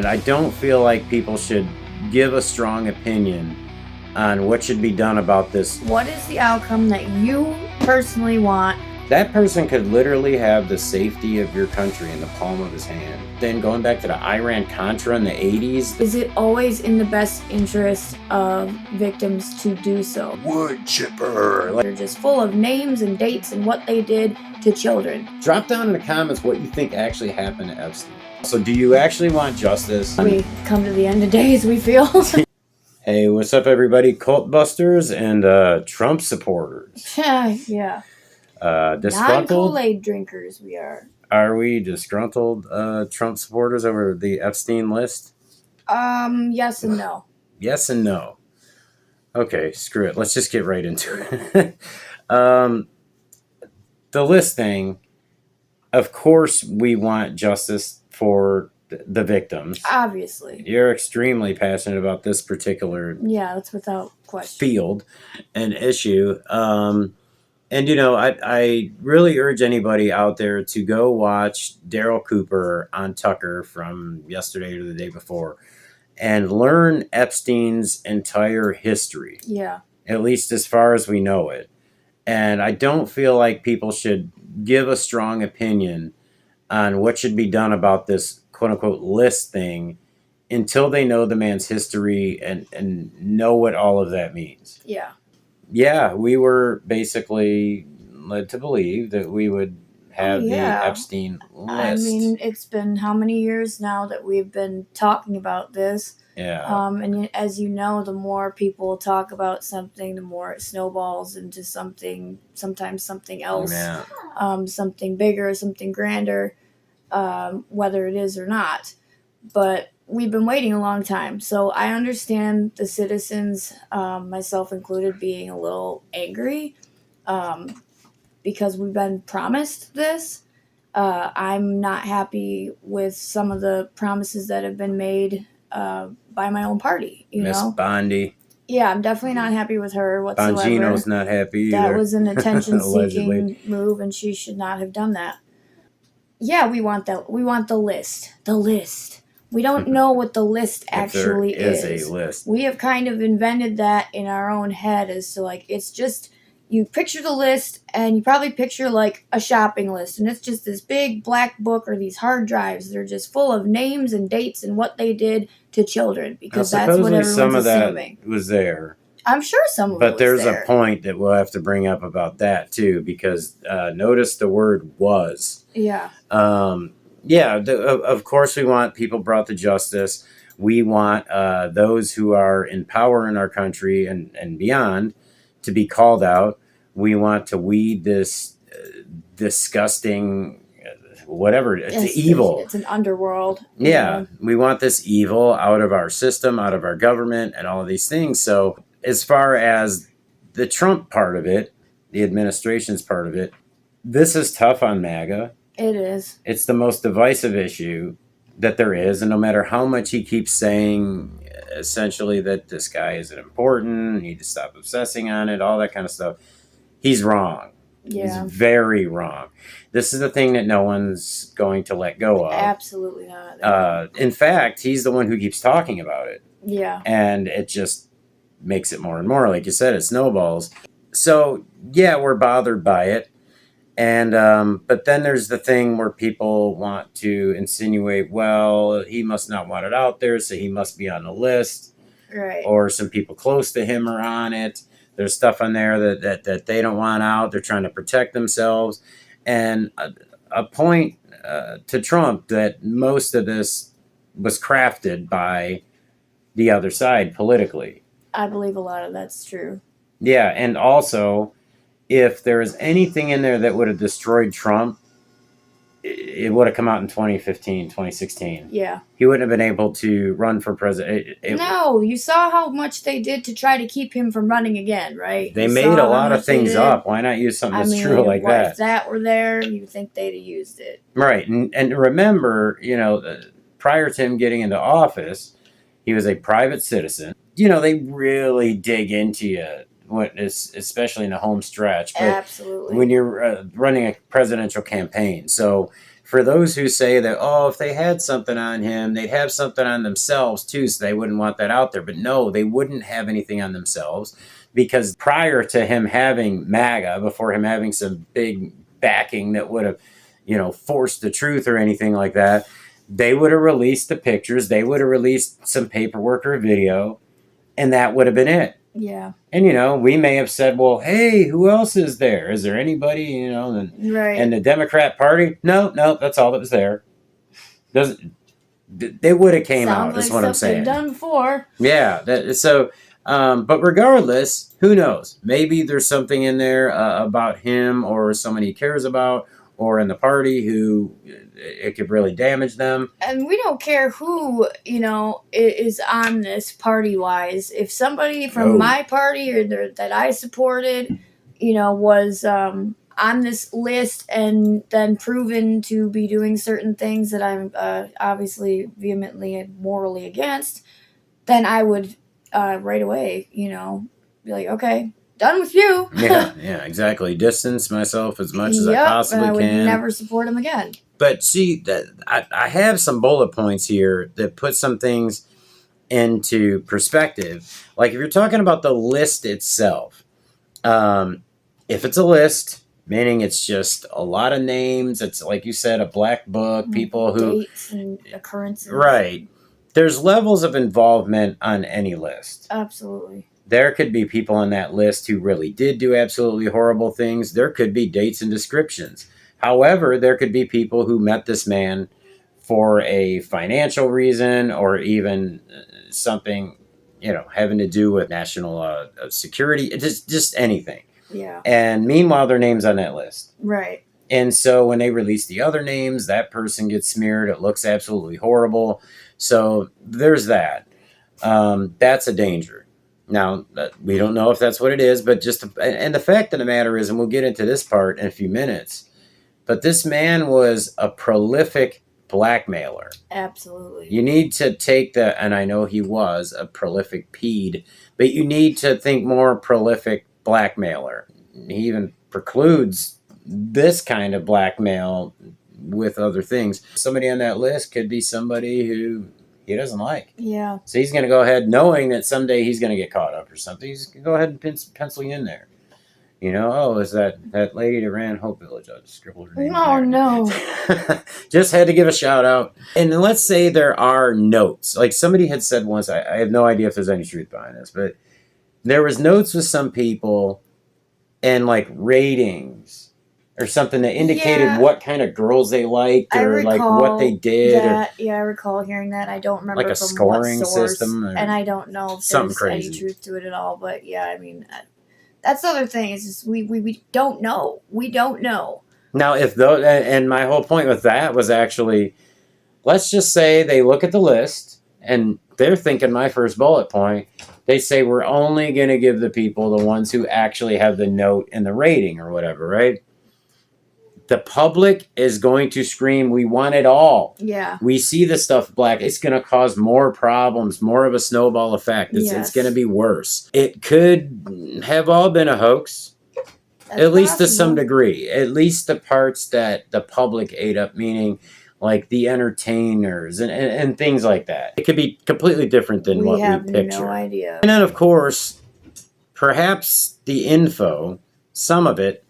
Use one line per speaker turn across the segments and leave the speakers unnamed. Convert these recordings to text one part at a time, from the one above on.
And I don't feel like people should give a strong opinion on what should be done about this.
What is the outcome that you personally want?
That person could literally have the safety of your country in the palm of his hand. Then going back to the Iran-Contra in the 80s.
Is it always in the best interest of victims to do so?
Wood chipper.
They're just full of names and dates and what they did to children.
Drop down in the comments what you think actually happened to Epstein. So do you actually want justice?
We come to the end of days, we feel.
Hey, what's up, everybody? Cult busters and Trump supporters.
Yeah.
Disgruntled?
Non-Kool-Aid drinkers we are.
Are we disgruntled Trump supporters over the Epstein list?
Yes and no.
Yes and no. Okay, screw it. Let's just get right into it. The list thing, of course we want justice for the victims.
Obviously.
You're extremely passionate about this particular
that's without question.
field and issue. And, you know, I really urge anybody out there to go watch Daryl Cooper on Tucker from yesterday or the day before and learn Epstein's entire history.
Yeah.
At least as far as we know it. And I don't feel like people should give a strong opinion on what should be done about this quote-unquote list thing until they know the man's history and know what all of that means.
Yeah.
Yeah, we were basically led to believe that we would have the Epstein list.
I mean, it's been how many years now that we've been talking about this?
Yeah.
And as you know, the more people talk about something, the more it snowballs into something, sometimes something else, something bigger, something grander, whether it is or not. But we've been waiting a long time. So I understand the citizens, myself included, being a little angry because we've been promised this. I'm not happy with some of the promises that have been made by my own party,
Miss Bondi.
Yeah, I'm definitely not happy with her whatsoever.
Bongino's not happy either.
That was an attention-seeking move, and she should not have done that. Yeah, we want that. We want the list. The list. We don't know what the list actually is.
There is a list.
We have kind of invented that in our own head as to, like, it's just, you picture the list, and you probably picture, like, a shopping list, and it's just this big black book or these hard drives. They're just full of names and dates and what they did to children, because that's what everyone's
some of
assuming.
That was there.
I'm sure some of it was there.
But there's a point that we'll have to bring up about that, too, because notice the word was.
Yeah.
Of course we want people brought to justice. We want those who are in power in our country and beyond to be called out. We want to weed this disgusting, whatever, it's evil.
It's an underworld.
Yeah, we want this evil out of our system, out of our government, and all of these things. So as far as the Trump part of it, the administration's part of it, this is tough on Maga.
It is.
It's the most divisive issue that there is. And no matter how much he keeps saying, essentially, that this guy isn't important, need to stop obsessing on it, all that kind of stuff, he's wrong.
Yeah.
He's very wrong. This is the thing that no one's going to let go of.
Absolutely not.
In fact, he's the one who keeps talking about it.
Yeah.
And it just makes it more and more. Like you said, it snowballs. So, yeah, we're bothered by it. And but then there's the thing where people want to insinuate, well, he must not want it out there, so he must be on the list.
Right.
Or some people close to him are on it. There's stuff on there that they don't want out. They're trying to protect themselves. And a point to Trump that most of this was crafted by the other side politically.
I believe a lot of that's true.
Yeah, and also, if there is anything in there that would have destroyed Trump, it would have come out in 2015, 2016.
Yeah.
He wouldn't have been able to run for president.
No, you saw how much they did to try to keep him from running again, right?
They made a lot of things up. Why not use something that's true like that?
If that were there, you'd think they'd have used it.
Right. And remember, you know, prior to him getting into office, he was a private citizen. You know, they really dig into you, especially in the home stretch. But
absolutely.
When you're running a presidential campaign. So for those who say that, oh, if they had something on him, they'd have something on themselves too, so they wouldn't want that out there. But no, they wouldn't have anything on themselves, because prior to him having MAGA, before him having some big backing that would have, forced the truth or anything like that, they would have released the pictures, they would have released some paperwork or video, and that would have been it.
Yeah.
And, we may have said, well, hey, who else is there? Is there anybody,
Right.
And the Democrat Party? No, that's all that was there. They would have came out, is what I'm saying.
Done before.
Yeah. But regardless, who knows? Maybe there's something in there about him or someone he cares about, or in the party who it could really damage them.
And we don't care who, is on this party-wise. If somebody from my party or that I supported, was on this list and then proven to be doing certain things that I'm obviously vehemently and morally against, then I would right away, be like, okay, done with you.
yeah, exactly. Distance myself as much as I possibly
and I would
can.
Never support him again.
But see, I have some bullet points here that put some things into perspective. Like if you're talking about the list itself, if it's a list, meaning it's just a lot of names, it's like you said, a black book, people who...
Dates and occurrences.
Right. There's levels of involvement on any list.
Absolutely.
There could be people on that list who really did do absolutely horrible things. There could be dates and descriptions. However, there could be people who met this man for a financial reason, or even something, having to do with national security, just anything.
Yeah.
And meanwhile, their name's on that list.
Right.
And so when they release the other names, that person gets smeared. It looks absolutely horrible. So there's that. That's a danger. Now, we don't know if that's what it is, but and the fact of the matter is, and we'll get into this part in a few minutes, but this man was a prolific blackmailer.
Absolutely.
You need to take and I know he was a prolific pede, but you need to think more prolific blackmailer. He even precludes this kind of blackmail with other things. Somebody on that list could be somebody who he doesn't like.
Yeah.
So he's going to go ahead, knowing that someday he's going to get caught up or something. He's going to go ahead and pencil you in there. Is that lady that ran Hope Village? I just scribbled her name.
Oh, no.
Just had to give a shout out. And let's say there are notes. Like somebody had said once, I have no idea if there's any truth behind this, but there was notes with some people and like ratings or something that indicated what kind of girls they liked, or like what they did.
I recall hearing that. I don't remember
like a
from
scoring
what source,
system,
and I don't know if
something
there's
crazy.
any truth to it at all. But yeah, I mean, that's the other thing. Is just we don't know. We don't know.
Now, and my whole point with that was actually, let's just say they look at the list and they're thinking, my first bullet point, they say we're only going to give the people, the ones who actually have the note and the rating or whatever, right? The public is going to scream, we want it all.
Yeah.
We see the stuff black. It's going to cause more problems, more of a snowball effect. It's going to be worse. It could have all been a hoax.
That's
at least
possible.
To some degree. At least the parts that the public ate up, meaning like the entertainers and things like that. It could be completely different than what we picture.
We have no idea.
And then, of course, perhaps the info, some of it,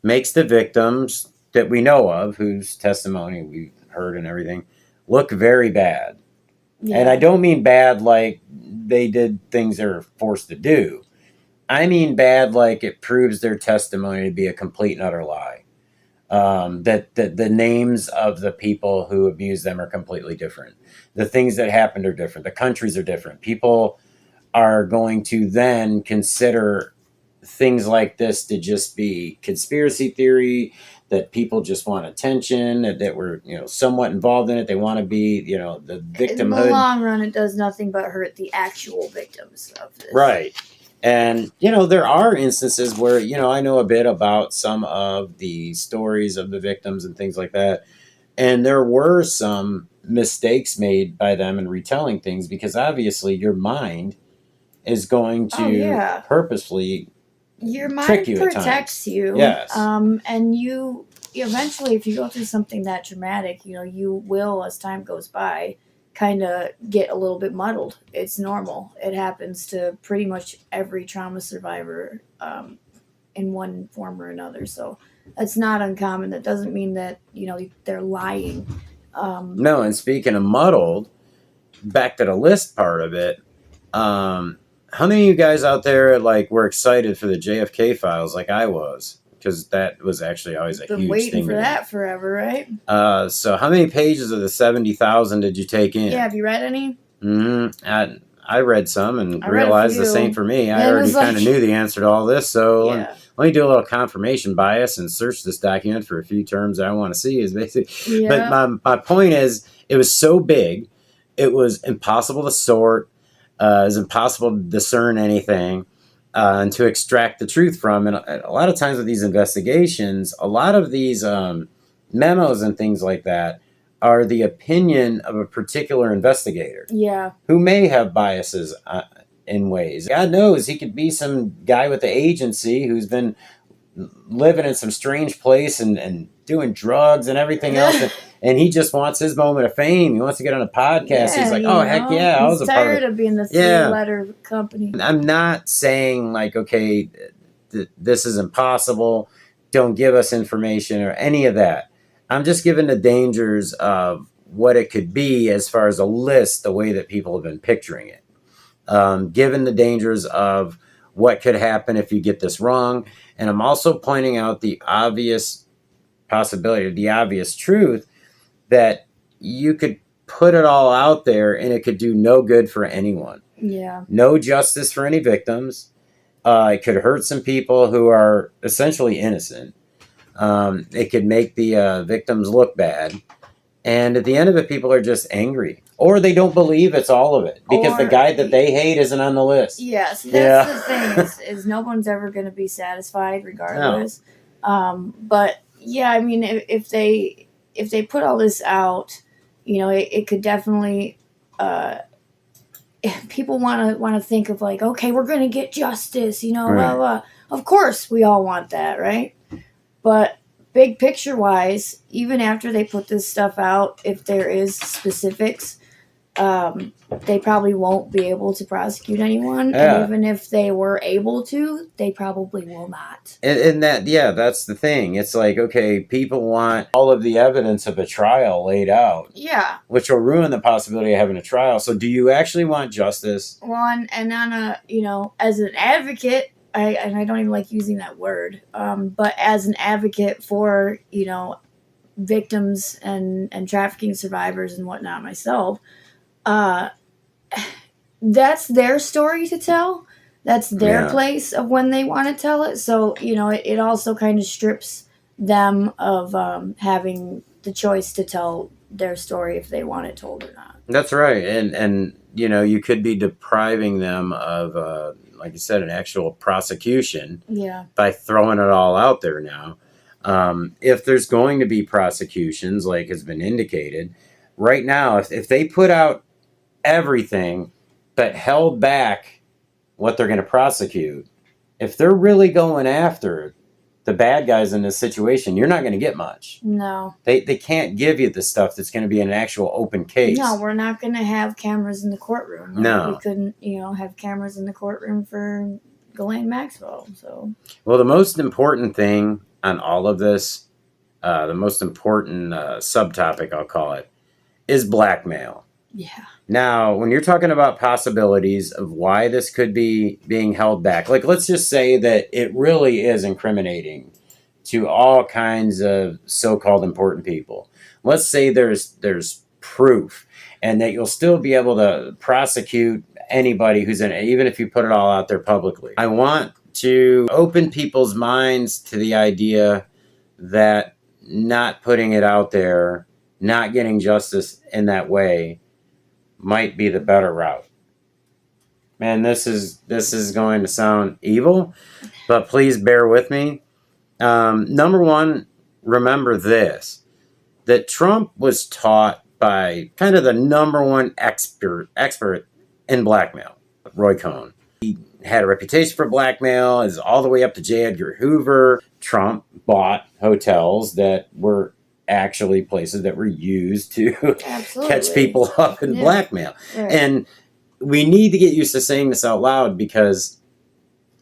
makes the victims that we know of, whose testimony we've heard and everything, look very bad. Yeah. And I don't mean bad like they did things they're forced to do. I mean bad like it proves their testimony to be a complete and utter lie. That the names of the people who abuse them are completely different. The things that happened are different. The countries are different. People are going to then consider things like this to just be conspiracy theory, that people just want attention, that we're somewhat involved in it. They want to be the victimhood.
In the long run, it does nothing but hurt the actual victims of this.
Right. And there are instances where I know a bit about some of the stories of the victims and things like that, and there were some mistakes made by them in retelling things, because obviously your mind is going to purposefully
your mind
trick you
protects you.
Yes.
And you eventually, if you go through something that traumatic, you will, as time goes by, kind of get a little bit muddled. It's normal. It happens to pretty much every trauma survivor in one form or another. So that's not uncommon. That doesn't mean that, they're lying.
No, and speaking of muddled, back to the list part of it, how many of you guys out there were excited for the JFK files like I was? Because that was actually always a huge thing.
Been waiting for that forever, right?
So how many pages of the 70,000 did you take in?
Yeah, have you read any?
I read some and realized the same for me. I already kind of knew the answer to all this, so let me do a little confirmation bias and search this document for a few terms I want to see. Is basically, but my point is, it was so big, it was impossible to sort. It was impossible to discern anything and to extract the truth from. And a lot of times with these investigations, a lot of these memos and things like that are the opinion of a particular investigator.
Yeah.
Who may have biases in ways. God knows he could be some guy with the agency who's been living in some strange place and doing drugs and everything else. And he just wants his moment of fame. He wants to get on a podcast.
Yeah,
He's like, oh, heck yeah. I was
tired of being the three-letter company.
I'm not saying okay, this is impossible. Don't give us information or any of that. I'm just giving the dangers of what it could be as far as a list, the way that people have been picturing it. Given the dangers of what could happen if you get this wrong. And I'm also pointing out the obvious possibility, the obvious truth, that you could put it all out there and it could do no good for anyone.
Yeah.
No justice for any victims. It could hurt some people who are essentially innocent. It could make the victims look bad. And at the end of it, people are just angry. Or they don't believe it's all of it. Because the guy that they hate isn't on the list.
Yes, that's the thing, is no one's ever going to be satisfied regardless. No. But, yeah, I mean, if they put all this out, it could definitely... people want to think of okay, we're going to get justice, blah, blah. Of course, we all want that, right? But big picture wise, even after they put this stuff out, if there is specifics, they probably won't be able to prosecute anyone. Yeah. And even if they were able to, they probably will not.
And that's the thing. It's okay, people want all of the evidence of a trial laid out.
Yeah.
Which will ruin the possibility of having a trial. So do you actually want justice?
Well, and on a, as an advocate, I don't even like using that word, but as an advocate for, victims and trafficking survivors and whatnot myself, that's their story to tell. That's their place of when they want to tell it. So, it also kind of strips them of having the choice to tell their story if they want it told or not.
That's right. And you could be depriving them of, like you said, an actual prosecution by throwing it all out there now. If there's going to be prosecutions, like has been indicated, right now, if they put out everything but held back what they're going to prosecute, if they're really going after the bad guys in this situation, you're not going to get much.
No.
They can't give you the stuff that's going to be an actual open case.
No, we're not going to have cameras in the courtroom. Right? No. We couldn't, have cameras in the courtroom for Ghislaine Maxwell. So.
Well, the most important thing on all of this, the most important subtopic, I'll call it, is blackmail.
Yeah.
Now, when you're talking about possibilities of why this could be being held back, let's just say that it really is incriminating to all kinds of so-called important people. Let's say there's proof and that you'll still be able to prosecute anybody who's in it, even if you put it all out there publicly. I want to open people's minds to the idea that not putting it out there, not getting justice in that way, might be the better route. Man, this is going to sound evil, but please bear with me. Number one, remember this, that Trump was taught by kind of the number one expert in blackmail, Roy Cohn. had a reputation for blackmail, is all the way up to J. Edgar Hoover. Trump bought hotels that were actually places that were used to catch people up and blackmail.
Right.
And we need to get used to saying this out loud because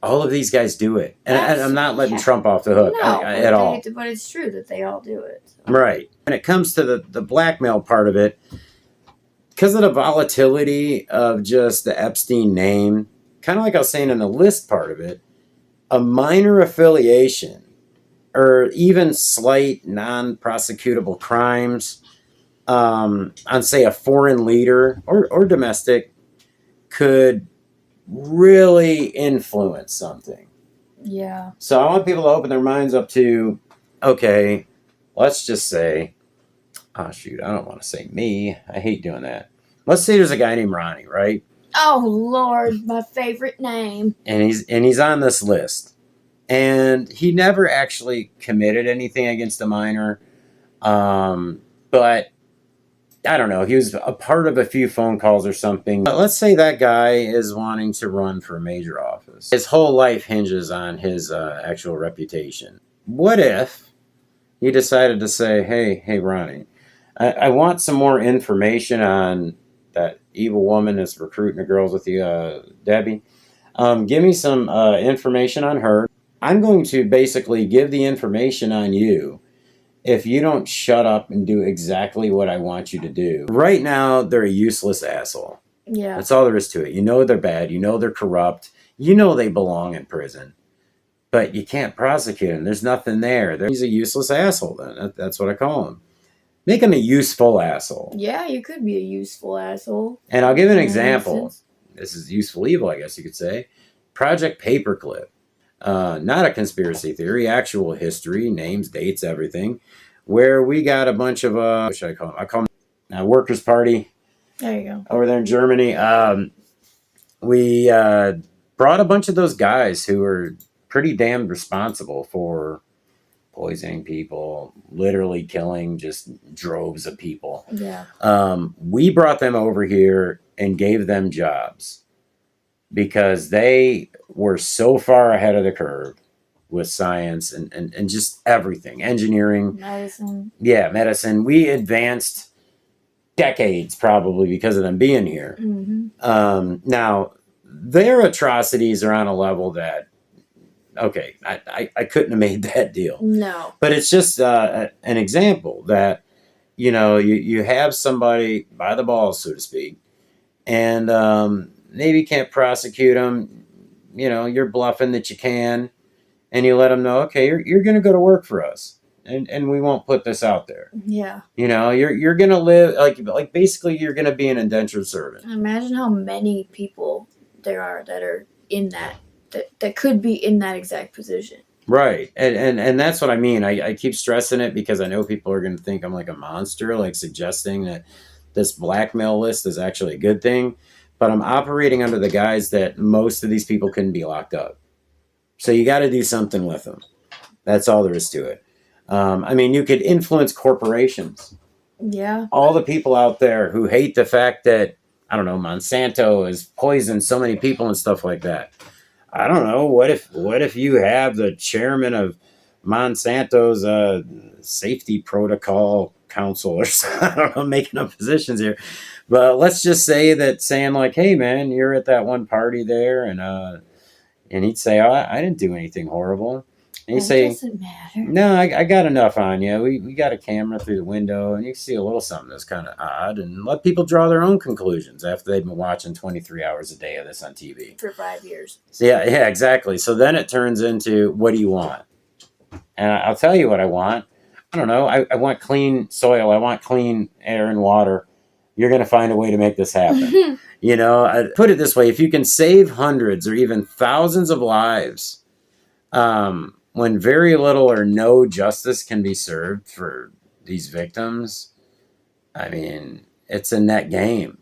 all of these guys do it. And I'm not letting Trump off the hook at all.
But it's true that they all do it.
So. Right. When it comes to the blackmail part of it, because of the volatility of just the Epstein name, kind of like I was saying in the list part of it, a minor affiliation or even slight non-prosecutable crimes on, say, a foreign leader or domestic could really influence something.
Yeah.
So I want people to open their minds up to, okay, let's just say, oh shoot, I don't want to say me. I hate doing that. Let's say there's a guy named Ronnie, right?
Oh Lord, my favorite name.
And he's on this list. And he never actually committed anything against a minor. But I don't know. He was a part of a few phone calls or something. But let's say that guy is wanting to run for a major office. His whole life hinges on his actual reputation. What if he decided to say, hey, Ronnie, I want some more information on that evil woman that's recruiting the girls with you, Debbie. Give me some information on her. I'm going to basically give the information on you if you don't shut up and do exactly what I want you to do. Right now, they're a useless asshole.
Yeah.
That's all there is to it. You know they're bad. You know they're corrupt. You know they belong in prison. But you can't prosecute him. There's nothing there. He's a useless asshole then. That's what I call him. Make him a useful asshole.
Yeah, you could be a useful asshole.
And I'll give an example. This is useful evil, I guess you could say. Project Paperclip. Not a conspiracy theory, actual history, names, dates, everything. Where we got a bunch of, what should I call them? I call them Workers' Party.
There you go.
Over there in Germany. We brought a bunch of those guys who were pretty damn responsible for poisoning people, literally killing just droves of people.
Yeah.
We brought them over here and gave them jobs because they were so far ahead of the curve with science and just everything. Engineering.
Medicine.
Yeah, medicine. We advanced decades probably because of them being here.
Mm-hmm.
Now, their atrocities are on a level that, okay, I couldn't have made that deal.
No.
But it's just an example that, you have somebody by the balls, so to speak, and maybe you can't prosecute them. You're bluffing that you can, and you let them know, okay, you're going to go to work for us, and we won't put this out there.
Yeah.
You're going to live, like basically you're going to be an indentured servant.
Imagine how many people there are that are in that could be in that exact position.
Right. And that's what I mean. I keep stressing it because I know people are going to think I'm like a monster, like suggesting that this blackmail list is actually a good thing. But I'm operating under the guise that most of these people couldn't be locked up. So you got to do something with them. That's all there is to it. You could influence corporations.
Yeah.
All the people out there who hate the fact that, I don't know, Monsanto has poisoned so many people and stuff like that. I don't know. What if you have the chairman of Monsanto's safety protocol council or something? I don't know, making up positions here. But let's just say that saying like, hey, man, you're at that one party there. And he'd say, oh, I didn't do anything horrible. And he'd say,
doesn't matter.
No, I got enough on you. We got a camera through the window, and you can see a little something that's kind of odd, and let people draw their own conclusions after they've been watching 23 hours a day of this on TV.
For 5 years.
So yeah, exactly. So then it turns into, what do you want? And I'll tell you what I want. I don't know. I want clean soil. I want clean air and water. You're going to find a way to make this happen. I put it this way. If you can save hundreds or even thousands of lives, when very little or no justice can be served for these victims, it's a net game,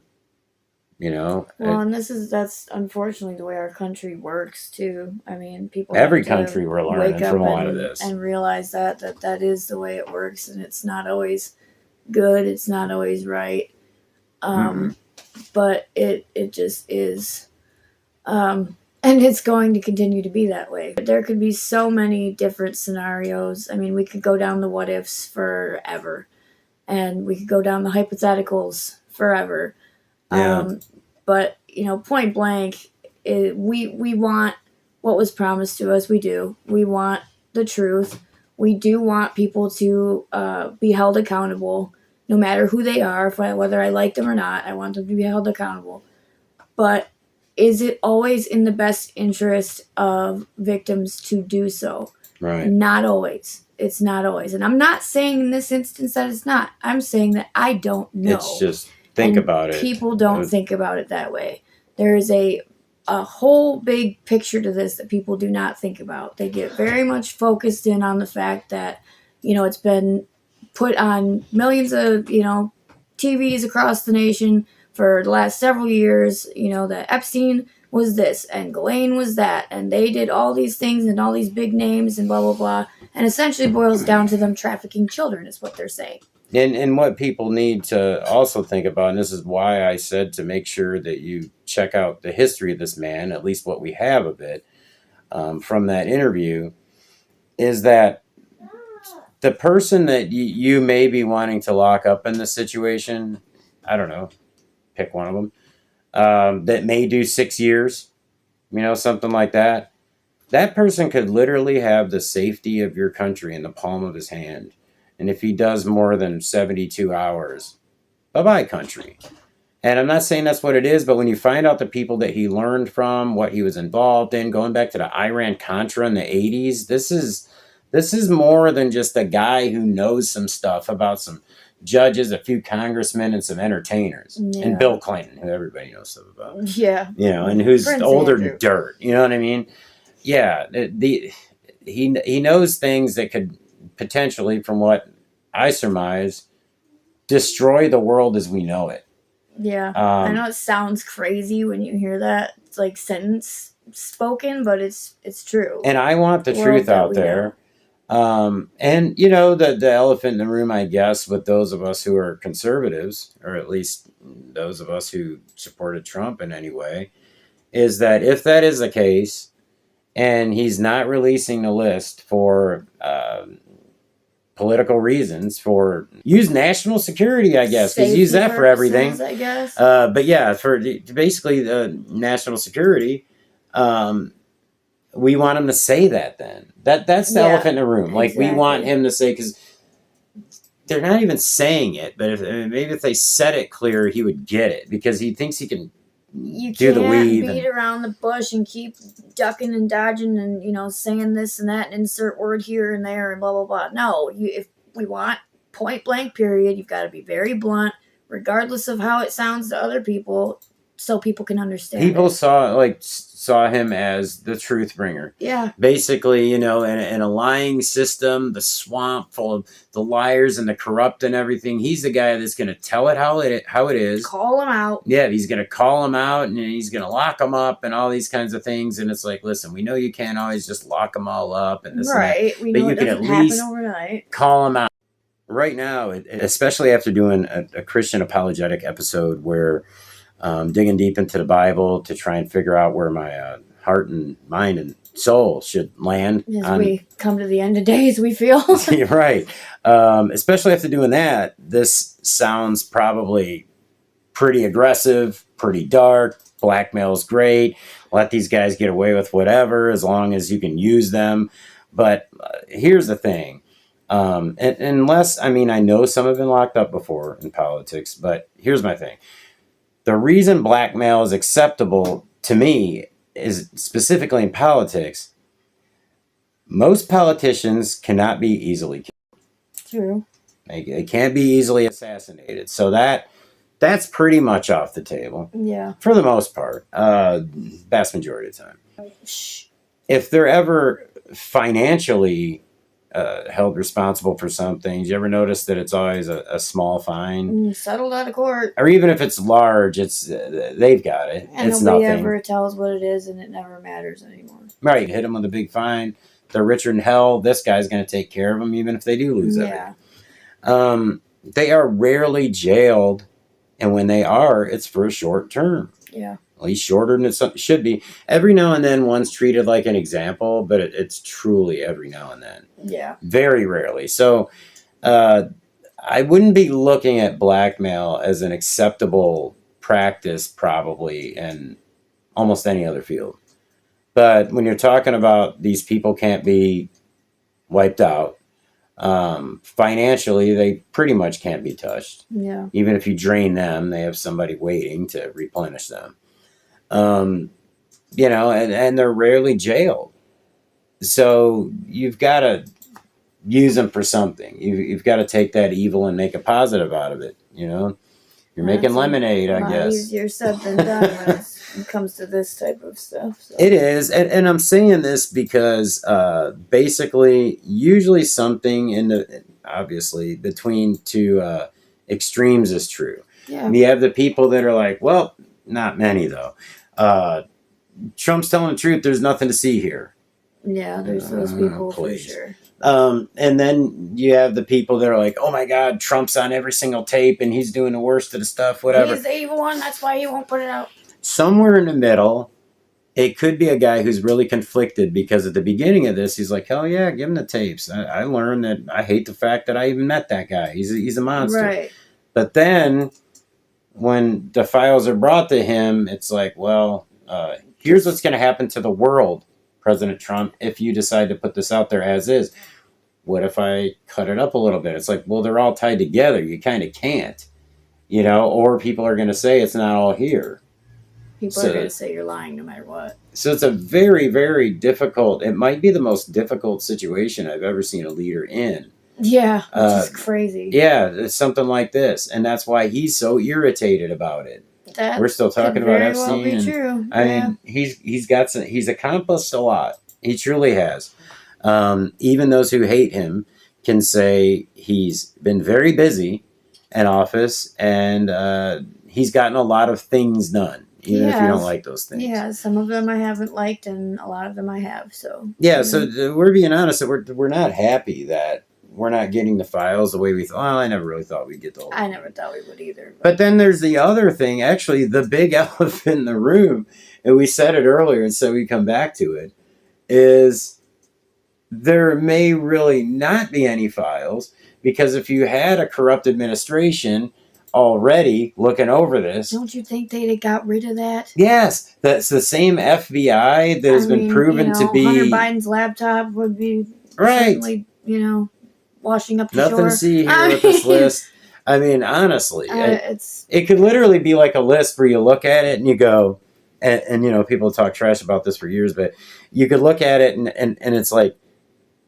Well,
and that's unfortunately the way our country works too. People.
Every country we're learning from a lot of this
and realize that is the way it works, and it's not always good. It's not always right. But it just is. And it's going to continue to be that way. There could be so many different scenarios. I mean, we could go down the what ifs forever, and we could go down the hypotheticals forever.
Yeah.
But point blank, we want what was promised to us. We do. We want the truth. We do want people to be held accountable, no matter who they are, whether I like them or not. I want them to be held accountable. But is it always in the best interest of victims to do so?
Right.
Not always. It's not always. And I'm not saying in this instance that it's not. I'm saying that I don't know.
It's just think about it.
People don't think about it that way. There is a whole big picture to this that people do not think about. They get very much focused in on the fact that, it's been put on millions of, TVs across the nation for the last several years, that Epstein was this and Ghislaine was that, and they did all these things and all these big names and blah, blah, blah. And essentially boils down to them trafficking children is what they're saying.
And what people need to also think about, and this is why I said to make sure that you check out the history of this man, at least what we have of it from that interview, is that the person that you may be wanting to lock up in this situation, I don't know, pick one of them, that may do 6 years, something like that. That person could literally have the safety of your country in the palm of his hand. And if he does more than 72 hours, bye-bye country. And I'm not saying that's what it is, but when you find out the people that he learned from, what he was involved in, going back to the Iran-Contra in the 80s, this is more than just a guy who knows some stuff about some judges, a few congressmen, and some entertainers. Yeah. And Bill Clinton, who everybody knows stuff about.
Yeah.
And who's
Prince
older
Andrew.
than dirt. You know what I mean? Yeah. He knows things that could potentially, from what I surmise, destroy the world as we know it.
Yeah. I know it sounds crazy when you hear that sentence spoken, but it's true.
And I want the truth out there. And the elephant in the room, I guess, with those of us who are conservatives, or at least those of us who supported Trump in any way, is that if that is the case, and he's not releasing the list for political reasons, for use national security, I guess, because use that for everything.
I guess.
But yeah, for basically the national security, we want him to say that. Then that's the elephant in the room. Like exactly. We want him to say, because they're not even saying it, but maybe if they said it clear, he would get it, because he thinks he can.
You
do the weave
beat around the bush and keep ducking and dodging and saying this and that and insert word here and there and blah blah blah. No, if we want point blank period, you've got to be very blunt, regardless of how it sounds to other people, so people can understand.
People saw him as the truth bringer.
Yeah.
Basically, in a lying system, the swamp full of the liars and the corrupt and everything. He's the guy that's going to tell it how it is.
Call him out.
Yeah, he's going to call him out, and he's going to lock him up and all these kinds of things. And it's like, listen, we know you can't always just lock them all up and this
right.
and that, but you can at least
overnight.
Call them out. Right now, especially after doing a Christian apologetic episode where digging deep into the Bible to try and figure out where my heart and mind and soul should land.
As we come to the end of days, we feel.
Right. Especially after doing that, this sounds probably pretty aggressive, pretty dark. Blackmail's great. Let these guys get away with whatever as long as you can use them. But here's the thing. Unless, I know some have been locked up before in politics, but here's my thing. The reason blackmail is acceptable to me is specifically in politics. Most politicians cannot be easily killed.
True.
They can't be easily assassinated. So that's pretty much off the table.
Yeah.
For the most part. Vast majority of the time. If they're ever financially held responsible for something, did you ever notice that it's always a small fine?
Settled out of court.
Or even if it's large, it's they've got it.
And
it's
nobody
nothing.
ever tells what it is, and it never matters anymore.
Right, hit them with a big fine. They're richer than hell. This guy's going to take care of them, even if they do lose everything. They are rarely jailed, and when they are, it's for a short term.
Yeah.
Well, he's shorter than it should be. Every now and then one's treated like an example, but it's truly every now and then.
Yeah.
Very rarely. So I wouldn't be looking at blackmail as an acceptable practice probably in almost any other field. But when you're talking about these people can't be wiped out, financially, they pretty much can't be touched.
Yeah.
Even if you drain them, they have somebody waiting to replenish them. You know, and they're rarely jailed. So you've got to use them for something. You've got to take that evil and make a positive out of it. You know, you're making lemonade, I guess.
Easier said than done when it comes to this type of stuff. So.
It is, and I'm saying this because basically, usually something in the obviously between two extremes is true.
Yeah.
You have the people that are like, well, not many though. Trump's telling the truth. There's nothing to see here.
Yeah, there's those people for sure.
And then you have the people that are like, oh my God, Trump's on every single tape and he's doing the worst of the stuff, whatever.
He's the evil one. That's why he won't put it out.
Somewhere in the middle, it could be a guy who's really conflicted because at the beginning of this, he's like, hell yeah, give him the tapes. I learned that I hate the fact that I even met that guy. He's a monster.
Right.
But then when the files are brought to him, it's like, well, here's what's going to happen to the world, President Trump, if you decide to put this out there as is. What if I cut it up a little bit? It's like, well, they're all tied together. You kind of can't, you know, or people are going to say it's not all here.
People are going to say you're lying no matter what.
So it's a very, very difficult, it might be the most difficult situation I've ever seen a leader in.
Yeah, which is crazy.
Yeah, it's something like this. And that's why he's so irritated about it. We're still talking about Epstein.
Well be true.
I mean, he's accomplished a lot. He truly has. Even those who hate him can say he's been very busy in office and he's gotten a lot of things done, even if you don't like those things.
Yeah, some of them I haven't liked and a lot of them I have. So
yeah, so we're being honest that we're not happy that we're not getting the files the way we thought. Well, I never really thought we'd get the whole
I never thought we would either.
But then there's the other thing, actually, the big elephant in the room, and we said it earlier, and so we come back to it, is there may really not be any files, because if you had a corrupt administration already looking over this...
Don't you think they'd have got rid of that?
Yes, that's the same FBI that has been proven to be...
Hunter Biden's laptop would be certainly, washing up the shore.
Nothing to see here with this list. I mean, honestly, it could literally be like a list where you look at it and you go, and people talk trash about this for years, but you could look at it and it's like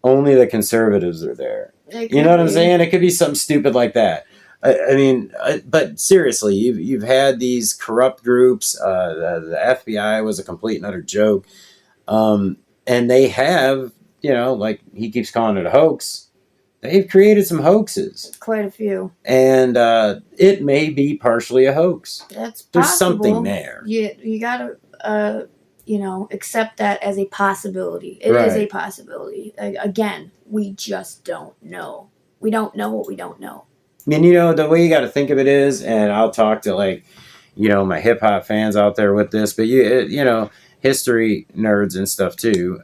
only the conservatives are there. You know what I'm saying? It could be something stupid like that. I mean, but seriously, you've had these corrupt groups. The FBI was a complete and utter joke, and they have, like he keeps calling it a hoax. They've created some hoaxes.
Quite a few.
And it may be partially a hoax.
That's possible.
There's something there.
You got to, accept that as a possibility. It is a possibility. Again, we just don't know. We don't know what we don't know.
I mean, the way you got to think of it is, and I'll talk to my hip hop fans out there with this, but history nerds and stuff too,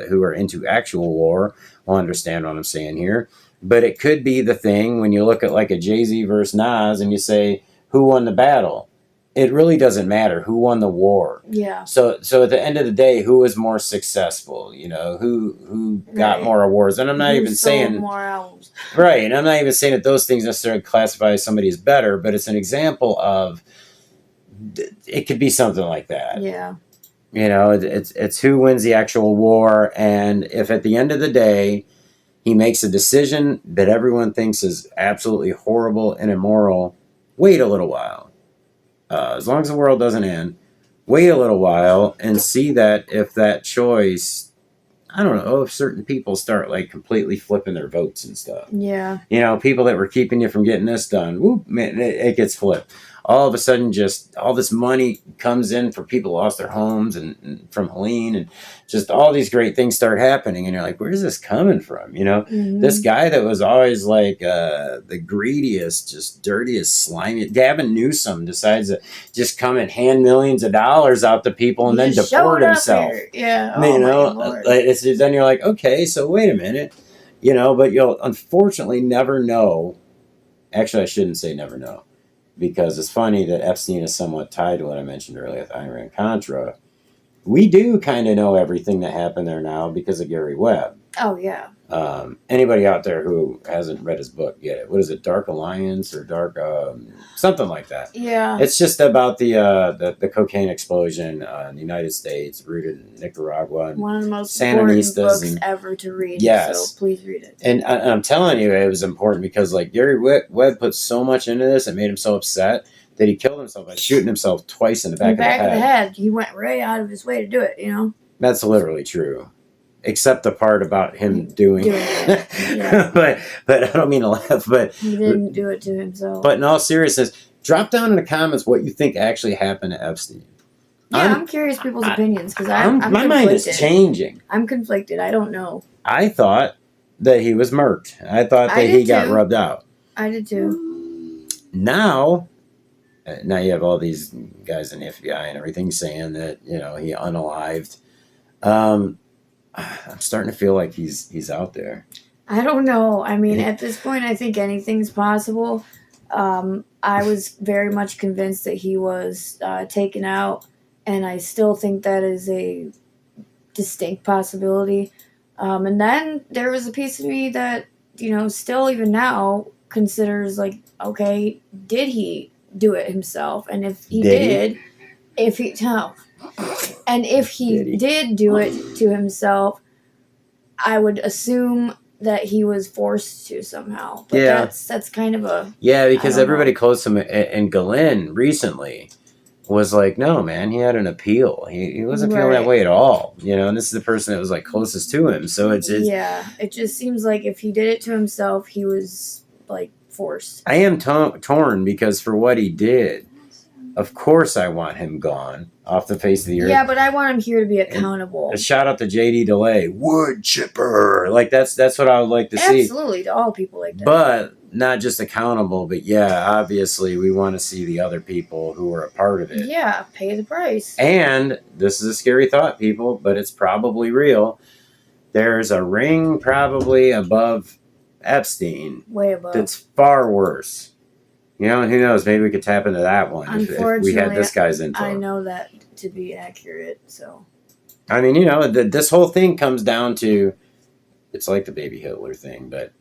who are into actual war will understand what I'm saying here. But it could be the thing when you look at like a Jay-Z versus Nas and you say, who won the battle? It really doesn't matter who won the war.
Yeah.
So at the end of the day, who was more successful? Who got more awards? And I'm not even saying
more albums.
Right, and I'm not even saying that those things necessarily classify somebody as better, but it's an example of it could be something like that.
Yeah.
It's who wins the actual war, and if at the end of the day he makes a decision that everyone thinks is absolutely horrible and immoral, wait a little while. As long as the world doesn't end, wait a little while and see that if that choice, I don't know, if certain people start like completely flipping their votes and stuff.
Yeah.
People that were keeping you from getting this done, whoop, man, it gets flipped. all of a sudden just all this money comes in for people who lost their homes and from Helene, and just all these great things start happening, and you're like, where's this coming from? This guy that was always like the greediest, just dirtiest, slimy Gavin Newsom decides to just come and hand millions of dollars out to people and then deport himself.
Yeah.
Then you're like, okay, so wait a minute, but you'll unfortunately never know. Actually, I shouldn't say never know, because it's funny that Epstein is somewhat tied to what I mentioned earlier with Iran-Contra. We do kind of know everything that happened there now because of Gary Webb.
Oh, yeah.
Anybody out there who hasn't read his book, get it. What is it, Dark Alliance or Dark... something like that.
Yeah.
It's just about the cocaine explosion in the United States, rooted in Nicaragua. And
one of the most important books ever to read. Yes. So please read it.
And I'm telling you, it was important because like Gary Webb put so much into this, it made him so upset that he killed himself by shooting himself twice in the back of the head.
He went right out of his way to do it,
That's literally true. Except the part about him doing it.
Yeah.
but I don't mean to laugh, but
he didn't do it to himself.
But in all seriousness, drop down in the comments what you think actually happened to Epstein.
Yeah, I'm curious people's opinions because I'm
my mind is changing.
I'm conflicted. I don't know.
I thought that he was murked. I thought that he got rubbed out.
I did too.
Now you have all these guys in the FBI and everything saying that he unalived. I'm starting to feel like he's out there.
I don't know. I mean, at this point, I think anything's possible. I was very much convinced that he was taken out, and I still think that is a distinct possibility. And then there was a piece of me that, still even now considers like, okay, did he do it himself? And if he did do it to himself, I would assume that he was forced to somehow. But that's kind of a...
Yeah, because everybody close to him, and Galen recently was like, no, man, he had an appeal. He wasn't feeling that way at all. And this is the person that was like closest to him. So it's
yeah, it just seems like if he did it to himself, he was like forced.
I am torn because for what he did, of course I want him gone off the face of the earth.
Yeah, but I want him here to be accountable.
A shout out to JD DeLay, wood chipper. Like that's what I would like to see.
Absolutely, to all people like that.
But not just accountable, but yeah, obviously we want to see the other people who were a part of it.
Yeah, pay the price.
And this is a scary thought, people, but it's probably real. There's a ring probably above Epstein.
Way above.
That's far worse. And who knows? Maybe we could tap into that one if we had this guy's info.
I know that to be accurate, so.
I mean, this whole thing comes down to, it's like the baby Hitler thing, but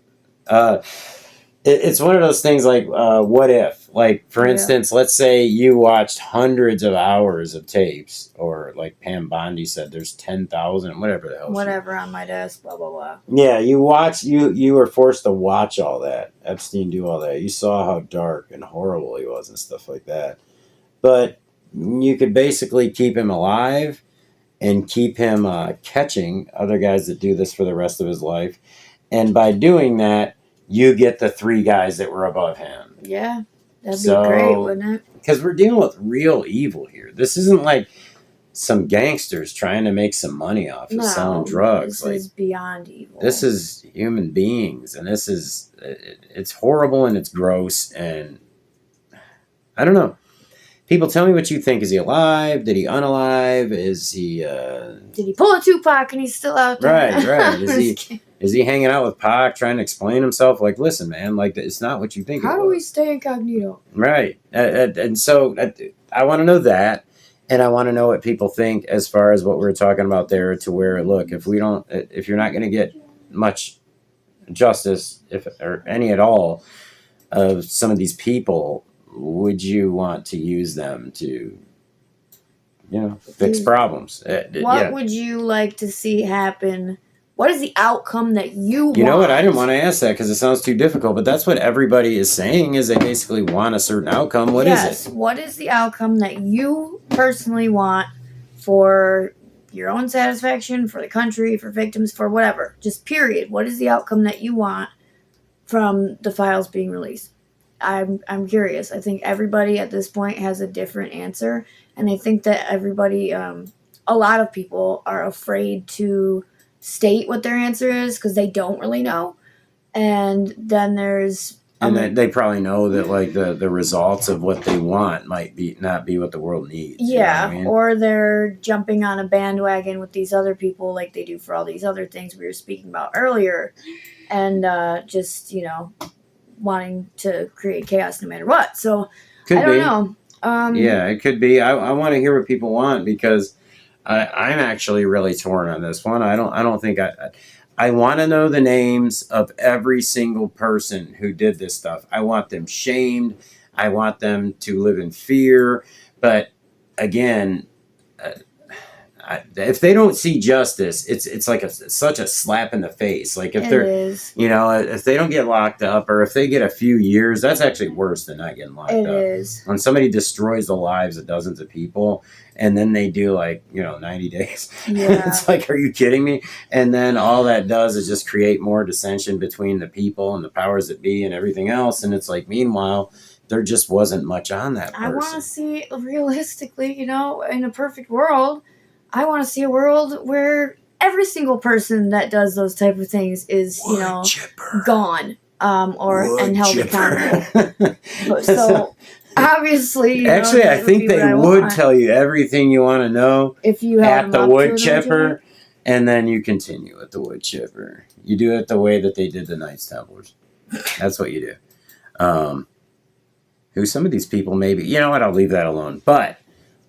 it's one of those things like, what if? Like, for instance, let's say you watched hundreds of hours of tapes, or like Pam Bondi said, there's 10,000, whatever the hell.
Whatever on my desk, blah, blah, blah.
Yeah, you were forced to watch all that. Epstein do all that. You saw how dark and horrible he was and stuff like that. But you could basically keep him alive and keep him catching other guys that do this for the rest of his life. And by doing that, you get the 3 guys that were above him.
Yeah, that'd be great, wouldn't it?
Because we're dealing with real evil here. This isn't like some gangsters trying to make some money off of selling drugs.
This is beyond evil.
This is human beings, and it's horrible and it's gross, and I don't know. People, tell me what you think. Is he alive? Did he unalive? Is he...
Did he pull a Tupac and he's still out there?
Right. Is he hanging out with Pac trying to explain himself? Like, listen, man, like, it's not what you think.
How do we stay incognito?
Right. And so I want to know that. And I want to know what people think as far as what we're talking about there, to where, look, if you're not going to get much justice, or any at all, of some of these people, would you want to use them to, fix problems?
What would you like to see happen? What is the outcome that you want?
You know what? I didn't want to ask that because it sounds too difficult, but that's what everybody is saying, is they basically want a certain outcome. What is it?
What is the outcome that you personally want for your own satisfaction, for the country, for victims, for whatever? Just period. What is the outcome that you want from the files being released? I'm curious. I think everybody at this point has a different answer, and I think that everybody, a lot of people are afraid to state what their answer is because they don't really know. And then there's
and they probably know that like the results of what they want might not be what the world needs.
Yeah,
you know what I mean?
Or they're jumping on a bandwagon with these other people like they do for all these other things we were speaking about earlier, and just wanting to create chaos no matter what. So I don't know.
Yeah, it could be. I want to hear what people want because I'm actually really torn on this one. I don't think I want to know the names of every single person who did this stuff. I want them shamed. I want them to live in fear. But again, if they don't see justice, it's like such a slap in the face. Like if if they don't get locked up or if they get a few years, that's actually worse than not getting locked up.
It is.
When somebody destroys the lives of dozens of people and then they do 90 days.
Yeah.
It's like, are you kidding me? And then all that does is just create more dissension between the people and the powers that be and everything else. And it's like, meanwhile, there just wasn't much on that person.
I want to see realistically, in a perfect world, I want to see a world where every single person that does those type of things is, gone, and held accountable. So obviously,
actually, I think they would tell you everything you want to know
if you have
at the wood chipper, and then you continue at the wood chipper. You do it the way that they did the Knights Templars. That's what you do. Who some of these people maybe, you know what? I'll leave that alone. But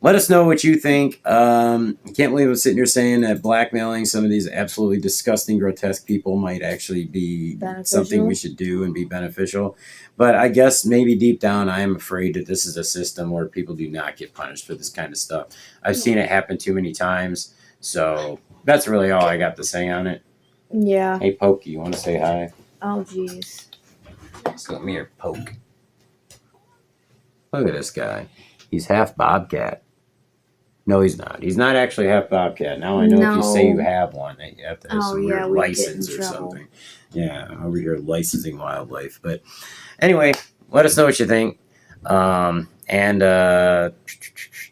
let us know what you think. I can't believe I'm sitting here saying that blackmailing some of these absolutely disgusting, grotesque people might actually be something we should do and be beneficial. But I guess maybe deep down, I am afraid that this is a system where people do not get punished for this kind of stuff. I've seen it happen too many times. So that's really all I got to say on it.
Yeah.
Hey, Pokey, you want to say hi?
Oh, jeez.
So let me hear Poke. Look at this guy. He's half Bobcat. No, he's not. He's not actually half Bobcat. Now I know if you say you have one, that you have to have some weird license or something. Yeah, over here licensing wildlife. But anyway, let us know what you think. And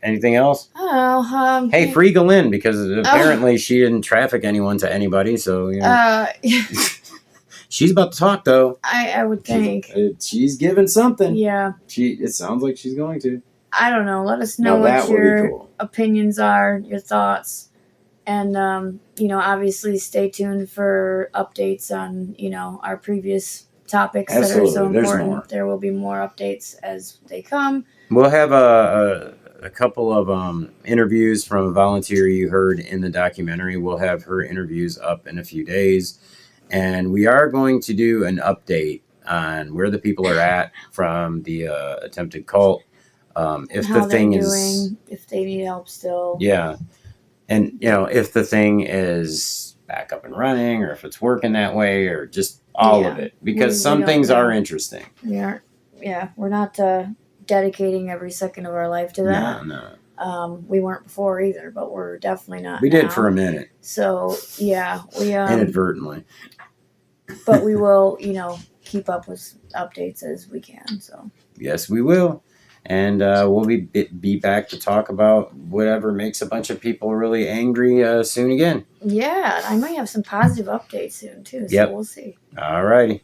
anything else?
Oh,
hey, free Galyn, because apparently she didn't traffic anyone to anybody. So she's about to talk though.
I would think
she's giving something.
Yeah.
It sounds like she's going to.
I don't know. Let us know what your opinions are, your thoughts, and obviously stay tuned for updates on our previous topics that are so important. There will be more updates as they come.
We'll have a couple of interviews from a volunteer you heard in the documentary. We'll have her interviews up in a few days, and we are going to do an update on where the people are at from the attempted cult. If the thing is,
if they need help still,
yeah, and if the thing is back up and running, or if it's working that way, or just all of it, because some things are interesting.
We're not dedicating every second of our life to that.
No.
We weren't before either, but we're definitely not.
We did for a minute.
So yeah, we
inadvertently.
But we will, keep up with updates as we can. So
yes, we will. And we'll be back to talk about whatever makes a bunch of people really angry soon again.
Yeah, I might have some positive updates soon, too. So we'll see.
All righty.